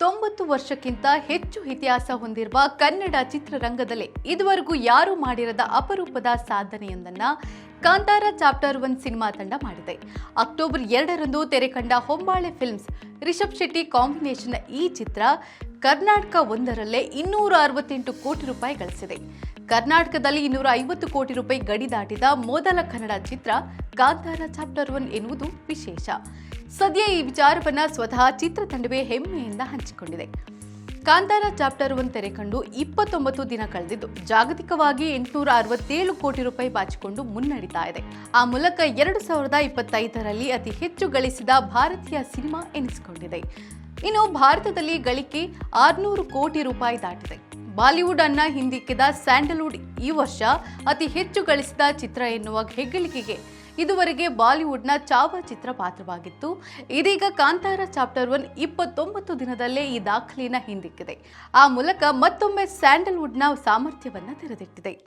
90 ವರ್ಷಕ್ಕಿಂತ ಹೆಚ್ಚು ಇತಿಹಾಸ ಹೊಂದಿರುವ ಕನ್ನಡ ಚಿತ್ರರಂಗದಲ್ಲಿ ಇದುವರೆಗೂ ಯಾರೂ ಮಾಡಿರದ ಅಪರೂಪದ ಸಾಧನೆಯೊಂದನ್ನು ಕಾಂತಾರ ಚಾಪ್ಟರ್ 1 ಸಿನಿಮಾ ತಂಡ ಮಾಡಿದೆ. ಅಕ್ಟೋಬರ್ 2ರಂದು ತೆರೆಕಂಡ ಹೊಂಬಾಳೆ ಫಿಲ್ಮ್ಸ್ ರಿಷಬ್ ಶೆಟ್ಟಿ ಕಾಂಬಿನೇಷನ್ ಈ ಚಿತ್ರ ಕರ್ನಾಟಕ ಒಂದರಲ್ಲೇ 268 ಕೋಟಿ ರೂಪಾಯಿ ಗಳಿಸಿದೆ. ಕರ್ನಾಟಕದಲ್ಲಿ 250 ಕೋಟಿ ರೂಪಾಯಿ ಗಡಿ ದಾಟಿದ ಮೊದಲ ಕನ್ನಡ ಚಿತ್ರ ಕಾಂತಾರ ಚಾಪ್ಟರ್ 1 ಎನ್ನುವುದು ವಿಶೇಷ. ಸದ್ಯ ಈ ವಿಚಾರವನ್ನ ಸ್ವತಃ ಚಿತ್ರತಂಡವೇ ಹೆಮ್ಮೆಯಿಂದ ಹಂಚಿಕೊಂಡಿದೆ. ಕಾಂತಾರ ಚಾಪ್ಟರ್ 1 ತೆರೆಕಂಡು 29 ದಿನ ಕಳೆದಿದ್ದು ಜಾಗತಿಕವಾಗಿ 867 ಕೋಟಿ ರೂಪಾಯಿ ಬಾಚಿಕೊಂಡು ಮುನ್ನಡೀತಾ ಇದೆ. ಆ ಮೂಲಕ 2025ರಲ್ಲಿ ಅತಿ ಹೆಚ್ಚು ಗಳಿಸಿದ ಭಾರತೀಯ ಸಿನಿಮಾ ಎನಿಸಿಕೊಂಡಿದೆ. ಇನ್ನು ಭಾರತದಲ್ಲಿ ಗಳಿಕೆ 600 ಕೋಟಿ ರೂಪಾಯಿ ದಾಟಿದೆ. ಬಾಲಿವುಡ್ ಅನ್ನ ಹಿಂದಿಕ್ಕಿದ ಸ್ಯಾಂಡಲ್ವುಡ್ ಈ ವರ್ಷ ಅತಿ ಹೆಚ್ಚು ಗಳಿಸಿದ ಚಿತ್ರ ಎನ್ನುವ ಹೆಗ್ಗಳಿಕೆಗೆ ಇದುವರೆಗೆ ಬಾಲಿವುಡ್ನ ಚಾವಾ ಚಿತ್ರ ಪಾತ್ರವಾಗಿತ್ತು. ಇದೀಗ ಕಾಂತಾರ ಚಾಪ್ಟರ್ 1 29 ದಿನದಲ್ಲೇ ಈ ದಾಖಲೆಯನ್ನು ಹಿಂದಿಕ್ಕಿದೆ. ಆ ಮೂಲಕ ಮತ್ತೊಮ್ಮೆ ಸ್ಯಾಂಡಲ್ವುಡ್ನ ಸಾಮರ್ಥ್ಯವನ್ನ ತೆರೆದಿಟ್ಟಿದೆ.